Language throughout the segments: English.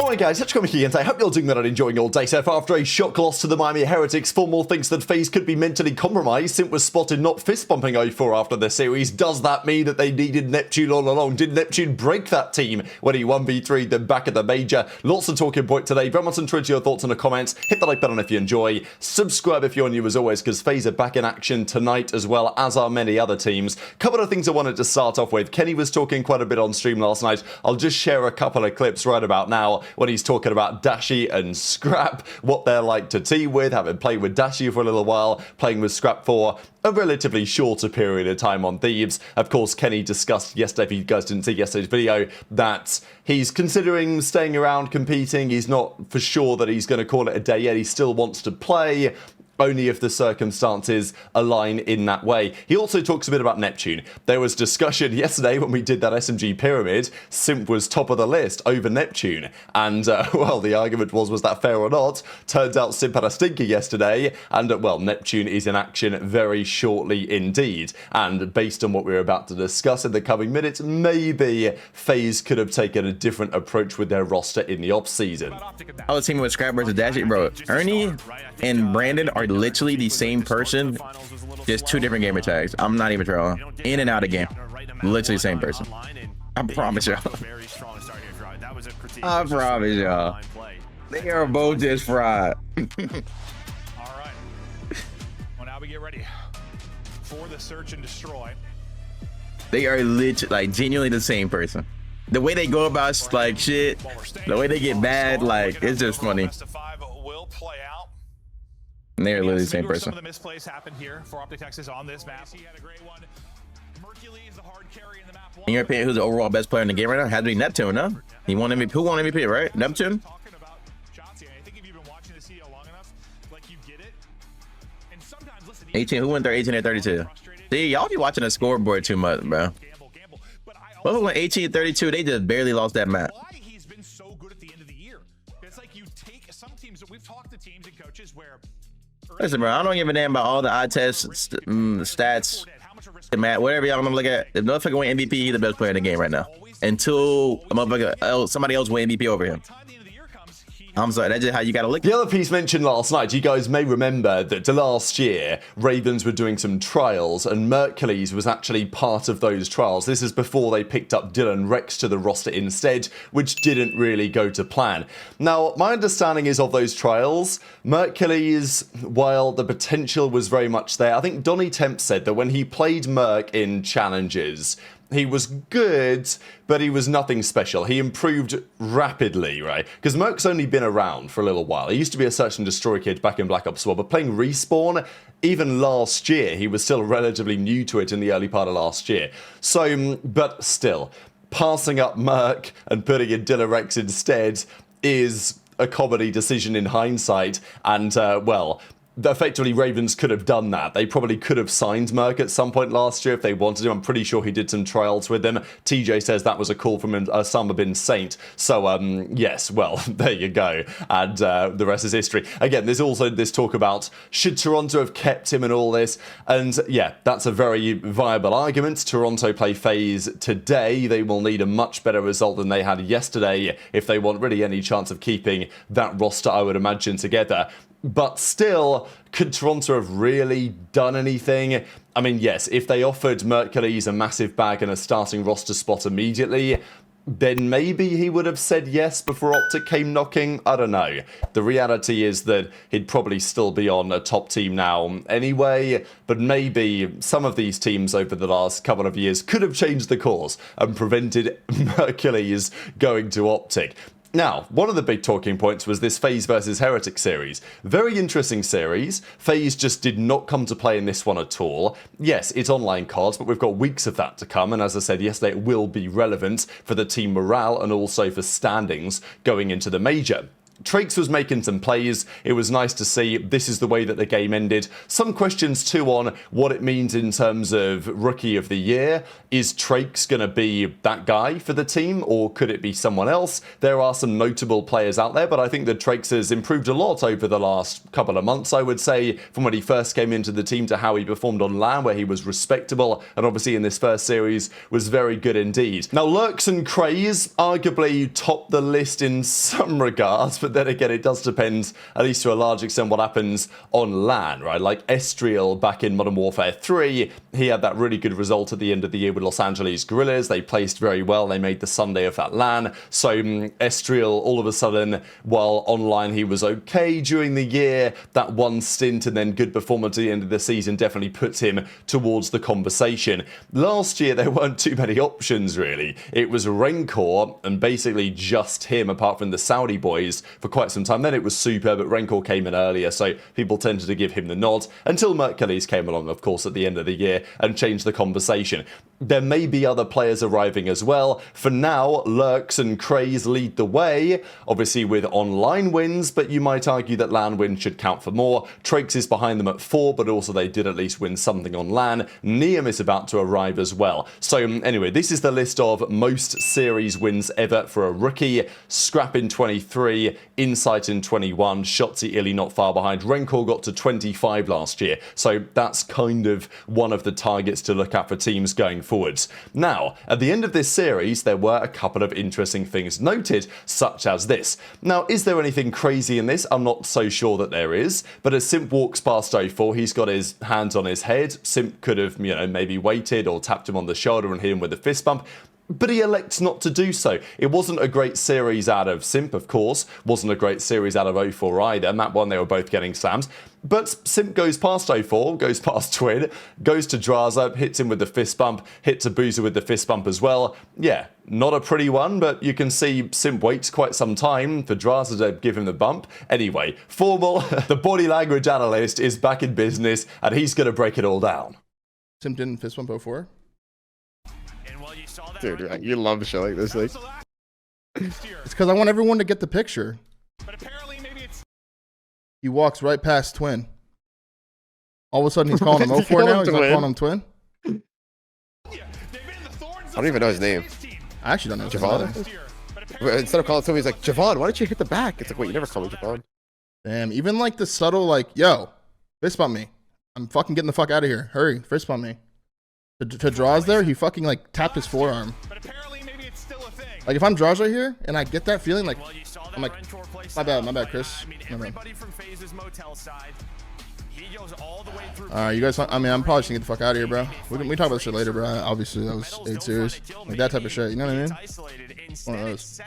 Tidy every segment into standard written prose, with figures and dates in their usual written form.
Alright guys, HyDra here, and I hope you're doing that and enjoying your day. So after a shock loss to the Miami Heretics, FormaL thinks that FaZe could be mentally compromised. Simp was spotted not fist-bumping 0-4 after the series. Does that mean that they needed Neptune all along? Did Neptune break that team when he 1v3'd them back at the major? Lots of talking point today. Very much enjoy your thoughts in the comments. Hit the like button if you enjoy. Subscribe if you're new as always, because FaZe are back in action tonight, as well as are many other teams. Couple of things I wanted to start off with. Kenny was talking quite a bit on stream last night. I'll just share a couple of clips right about now when he's talking about Dashy and Scrap, what they're like to team with, having played with Dashy for a little while, playing with Scrap for a relatively shorter period of time on Thieves. Of course, Kenny discussed yesterday, if you guys didn't see yesterday's video, that he's considering staying around competing. He's not for sure that he's going to call it a day yet. He still wants to play, only if the circumstances align in that way. He also talks a bit about Neptune. There was discussion yesterday when we did that SMG pyramid. Simp was top of the list over Neptune. And, well, the argument was that fair or not? Turns out Simp had a stinker yesterday. And, well, Neptune is in action very shortly indeed. And based on what we're about to discuss in the coming minutes, maybe FaZe could have taken a different approach with their roster in the off-season. I was teaming with Scrap versus Dashy, bro. Ernie and Brandon are literally the same person, just two different gamer tags. I'm not even trolling. In and out of game, literally the same person. I promise y'all. I promise y'all. They are both just fried. All right. Well, now we get ready for the search and destroy. They are literally, like, genuinely the same person. The way they go about like shit, the way they get mad, like, it's just funny. And they're literally the same person. Some of the misplays happened here for OpTic Texas on this map. He had a great one. Mercules, the hard carry in the map. In your opinion, who's the overall best player in the game right now? Had to be Neptune, huh? He won MVP. Who won MVP, right? Neptune? Talking about Shotzzy, I think if you've been watching the CDL long enough, like, you get it. And sometimes, listen, 18. Who went there? 18 or 32? See, y'all be watching the scoreboard too much, bro. Well, who went 18 and 32? They just barely lost that map. Why he's been so good at the end of the year? It's like you take some teams. We've talked to teams and coaches where. Listen, bro, I don't give a damn about all the eye tests, stats, the mat, whatever y'all want to look at. If no fucking win MVP, he's the best player in the game right now. Until a motherfucker, somebody else win MVP over him. I'm sorry, that's just how you gotta look. The other piece mentioned last night, you guys may remember that last year, Ravens were doing some trials, and Mercules was actually part of those trials. This is before they picked up Lurqxx to the roster instead, which didn't really go to plan. Now, my understanding is of those trials, Mercules, while the potential was very much there, I think Donnie Temp said that when he played Merc in challenges, he was good, but he was nothing special. He improved rapidly, right? Because Merc's only been around for a little while. He used to be a search and destroy kid back in Black Ops 1, but playing Respawn, even last year, he was still relatively new to it in the early part of last year. So, but still, passing up Merc and putting in Lurqxx instead is a comedy decision in hindsight, and, well, effectively, Ravens could have done that. They probably could have signed Merc at some point last year if they wanted to. I'm pretty sure he did some trials with them. TJ says that was a call from Osama bin Saint. So, yes, well, there you go. And the rest is history. Again, there's also this talk about should Toronto have kept him and all this. And, yeah, that's a very viable argument. Toronto play FaZe today. They will need a much better result than they had yesterday if they want really any chance of keeping that roster, I would imagine, together. But still, could Toronto have really done anything? I mean, yes, if they offered Mercules a massive bag and a starting roster spot immediately, then maybe he would have said yes before OpTic came knocking. I don't know. The reality is that he'd probably still be on a top team now anyway, but maybe some of these teams over the last couple of years could have changed the course and prevented Mercules going to OpTic. Now, one of the big talking points was this FaZe versus Heretic series. Very interesting series. FaZe just did not come to play in this one at all. Yes, it's online cards, but we've got weeks of that to come, and as I said yesterday, it will be relevant for the team morale and also for standings going into the major. Lurqxx was making some plays. It was nice to see. This is the way that the game ended. Some questions too on what it means in terms of Rookie of the Year. Is Lurqxx going to be that guy for the team, or could it be someone else? There are some notable players out there, but I think that Lurqxx has improved a lot over the last couple of months, I would say, from when he first came into the team to how he performed on LAN, where he was respectable, and obviously in this first series was very good indeed. Now, Lurqxx and Craze arguably top the list in some regards, but then again, it does depend, at least to a large extent, what happens on LAN, right? Like ReeaL back in Modern Warfare 3, he had that really good result at the end of the year with Los Angeles Guerrillas. They placed very well. They made the Sunday of that LAN. So ReeaL, all of a sudden, while online he was okay during the year, that one stint and then good performance at the end of the season definitely puts him towards the conversation. Last year, there weren't too many options, really. It was Rencor and basically just him, apart from the Saudi boys, for quite some time. Then it was Super, but Rencor came in earlier, so people tended to give him the nod until Mercules came along, of course, at the end of the year and changed the conversation. There may be other players arriving as well. For now, Lurqxx and Craze lead the way, obviously with online wins, but you might argue that LAN wins should count for more. Lurqxx is behind them at 4, but also they did at least win something on LAN. Neum is about to arrive as well. So anyway, this is the list of most series wins ever for a rookie. Scrap in 23, Insight in 21, Shotzzy illy not far behind. Rencor got to 25 last year, so that's kind of one of the targets to look at for teams going forwards. Now, at the end of this series, there were a couple of interesting things noted, such as this. Now, is there anything crazy in this? I'm not so sure that there is, but as Simp walks past 04, he's got his hands on his head. Simp could have, maybe waited or tapped him on the shoulder and hit him with a fist bump, but he elects not to do so. It wasn't a great series out of Simp, of course. Wasn't a great series out of 04 either. Map 1, they were both getting slams. But Simp goes past 04, goes past Twin, goes to Drazah, hits him with the fist bump, hits Abuzah with the fist bump as well. Yeah, not a pretty one, but you can see Simp waits quite some time for Drazah to give him the bump. Anyway, FormaL, the body language analyst, is back in business, and he's going to break it all down. Simp didn't fist bump 04? Dude, right, you love showing this thing. It's because I want everyone to get the picture. But apparently maybe it's... He walks right past Twin. All of a sudden he's calling him 04 now. He's not calling him Twin. I don't even know his name. I actually don't know his Javon. Instead of calling somebody, he's like, Javon, why don't you hit the back? It's like, wait, you never call me Javon. Damn, even like the subtle, like, yo, fist bump me. I'm fucking getting the fuck out of here. Hurry, fist bump me. To Drazah there, he fucking like tapped his forearm. But apparently maybe it's still a thing. Like if I'm Drazah right here and I get that feeling, like I'm like, my bad, Chris. Everybody from FaZe's motel side. He goes all the way through. You guys. I mean, I'm probably just gonna get the fuck out of here, bro. We talk about this shit later, bro. Obviously, that was 8 series, like that type of shit. You know what I mean? One of those.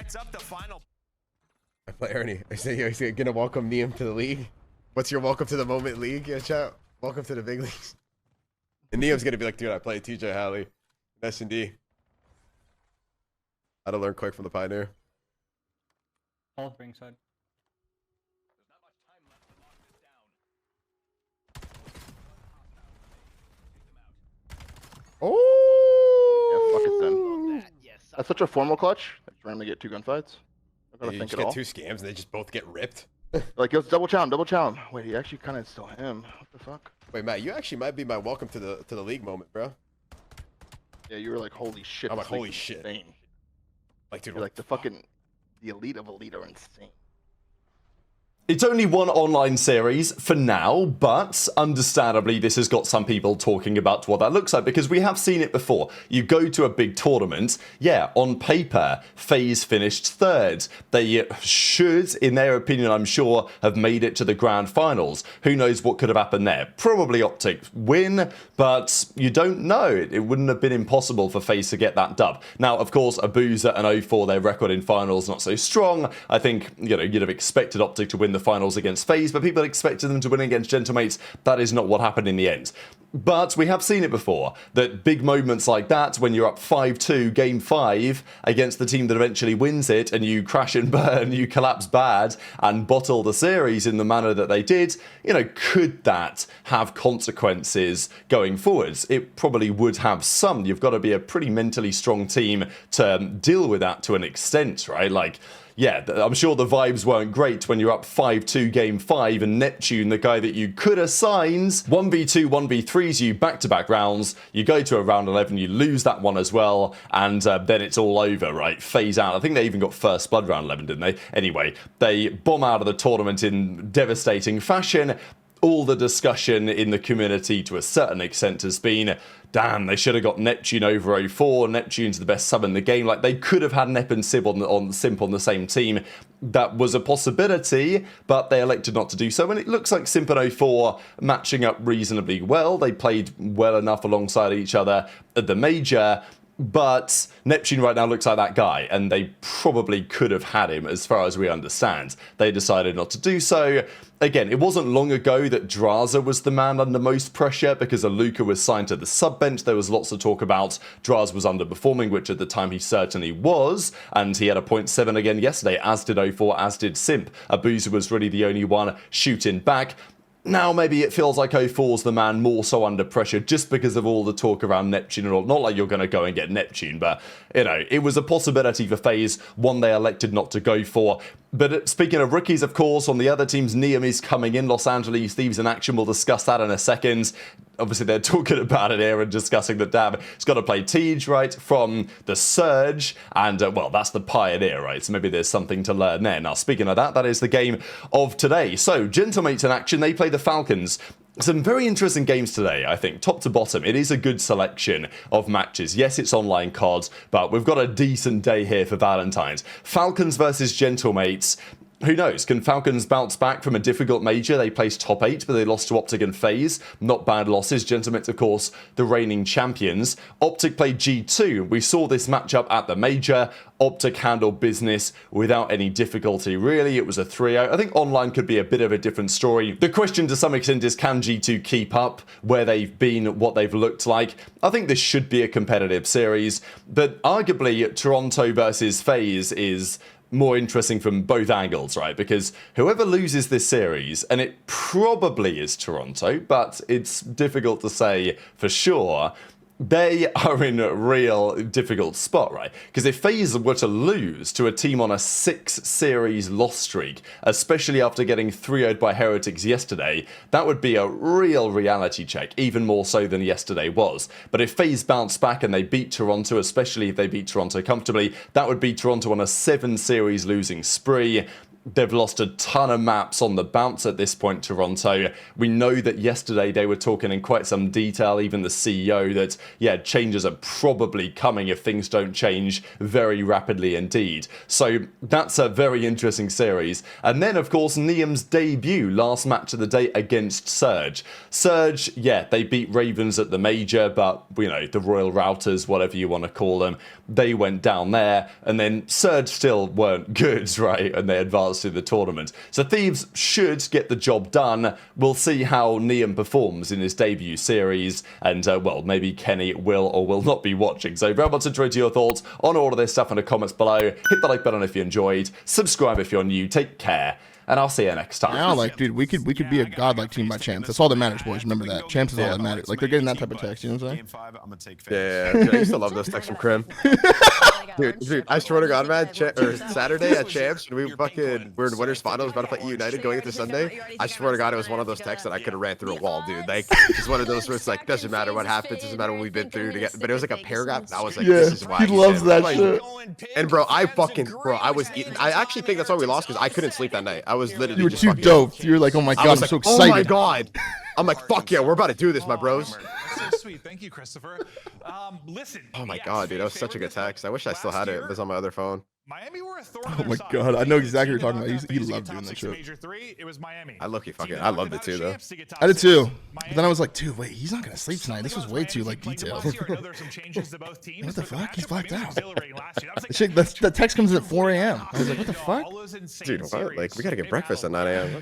I play Ernie. I say you're gonna welcome Neum to the league. What's your welcome to the moment league? Yeah, chat. Welcome to the big leagues. And Neum's gonna be like, dude, I play TJ Halley, S&D. How to learn quick from the Pioneer. All ring side. Oh, yeah, fuck it then. That's such a formal clutch. I just randomly get 2 gunfights. I gotta You think just at get all. 2 scams and they just both get ripped. Like, yo, double challenge. Wait, he actually kind of stole him. What the fuck? Wait, Matt, you actually might be my welcome to the league moment, bro. Yeah, you were like, holy shit. I'm like, this league's holy shit. insane. Like, dude, You're like the elite of elite are insane. It's only one online series for now, but understandably this has got some people talking about what that looks like, because we have seen it before. You go to a big tournament, yeah, on paper, FaZe finished 3rd. They should, in their opinion, I'm sure, have made it to the grand finals. Who knows what could have happened there? Probably OpTic win, but you don't know. It wouldn't have been impossible for FaZe to get that dub. Now, of course, Abuzah and 04, their record in finals not so strong. I think, you'd have expected OpTic to win the finals against FaZe, but people expected them to win against Gentlemates. That is not what happened in the end. But we have seen it before, that big moments like that, when you're up 5-2 game 5 against the team that eventually wins it, and you crash and burn, you collapse bad, and bottle the series in the manner that they did, you know, could that have consequences going forwards? It probably would have some. You've got to be a pretty mentally strong team to deal with that to an extent, right? Like, yeah, I'm sure the vibes weren't great when you're up 5-2 game 5 and Neptune, the guy that you could have signed, 1v2, 1v3s you back-to-back rounds, you go to a round 11, you lose that one as well, and then it's all over, right? FaZe out. I think they even got first blood round 11, didn't they? Anyway, they bomb out of the tournament in devastating fashion. All the discussion in the community to a certain extent has been, damn, they should have got Neptune over 04. Neptune's the best sub in the game. Like, they could have had Nep and Simp on the same team. That was a possibility, but they elected not to do so. And it looks like Simp and 04 matching up reasonably well. They played well enough alongside each other at the major. But Neptune right now looks like that guy, and they probably could have had him as far as we understand. They decided not to do so. Again, it wasn't long ago that Drazah was the man under most pressure because Lurqxx was signed to the sub bench. There was lots of talk about Drazah was underperforming, which at the time he certainly was, and he had a 0.7 again yesterday, as did 04, as did Simp. Abuzah was really the only one shooting back. Now maybe it feels like 04's the man more so under pressure just because of all the talk around Neptune and all. Not like you're going to go and get Neptune, but, you know, it was a possibility for FaZe, one they elected not to go for. But speaking of rookies, of course, on the other teams, Neum is coming in. Los Angeles Thieves in action. We'll discuss that in a second. Obviously, they're talking about it here and discussing that Dab has got to play Tej, right, from the Surge. And, well, that's the Pioneer, right? So maybe there's something to learn there. Now, speaking of that, that is the game of today. So, Gentlemates in action. They play the Falcons. Some very interesting games today, I think, top to bottom. It is a good selection of matches. Yes, it's online cards, but we've got a decent day here for Valentine's. Falcons versus Gentlemates. Who knows? Can Falcons bounce back from a difficult major? They placed top 8, but they lost to OpTic and FaZe. Not bad losses. Gentlemates, of course, the reigning champions. OpTic played G2. We saw this matchup at the major. OpTic handled business without any difficulty, really. It was a 3-0. I think online could be a bit of a different story. The question to some extent is, can G2 keep up where they've been, what they've looked like? I think this should be a competitive series, but arguably Toronto versus FaZe is more interesting from both angles, right? Because whoever loses this series, and it probably is Toronto, but it's difficult to say for sure, they are in a real difficult spot, right? Because if FaZe were to lose to a team on a 6-series loss streak, especially after getting 3-0'd by Heretics yesterday, that would be a real reality check, even more so than yesterday was. But if FaZe bounce back and they beat Toronto, especially if they beat Toronto comfortably, that would be Toronto on a 7-series losing spree. They've lost a ton of maps on the bounce at this point, Toronto. We know that yesterday they were talking in quite some detail, even the CEO, that, yeah, changes are probably coming if things don't change very rapidly indeed. So that's a very interesting series. And then, of course, Neum's debut, last match of the day against Surge. Surge, yeah, they beat Ravens at the major, but, you know, the Royal Routers, whatever you want to call them, they went down there. And then Surge still weren't good, right? And they advanced to the tournament. So Thieves should get the job done. We'll see how Neum performs in his debut series, and well, maybe Kenny will or will not be watching. So very much enjoyed your thoughts on all of this stuff in the comments below. Hit the like button if you enjoyed, subscribe if you're new, take care, and I'll see you next time. Now, like, dude, we could be a godlike team by champs. That's all that matters, boys. Remember that. Champs is all that matters. Like, they're getting that type of text, you know what I'm saying? Yeah, dude, I used to love those texts from Krim. Dude, I swear to God, man, Saturday at Champs, we're in Winners Finals, about to play United going into Sunday. I swear to God, it was one of those texts that I could have ran through a wall, dude. Like, it's one of those where it's like, doesn't matter what happens, doesn't matter what we've been through to get, but it was like a paragraph, and I was like, this is why. He loves that shit. And bro, I was eating. I actually think that's why we lost, because I couldn't sleep that night. I was literally You were just too fucking dope. You're like, oh my God, I'm like, so excited. Oh my God. I'm like, fuck yeah, we're about to do this, my bros. That's so sweet. Thank you, Christopher. Listen. Oh my God, dude, that was such a good text. I wish I still had it. It was on my other phone. Miami were a thorn Oh my God, I know exactly what you're talking about. He loved doing that shit. Major 3, it was Miami. I I loved it too, though. I did too. But then I was like, dude, wait, he's not gonna sleep tonight. This was way too like detailed. What the fuck? He's blacked out. The text comes in at 4 a.m. I was like, what the fuck? Dude, what? Like, we gotta get breakfast at 9 a.m.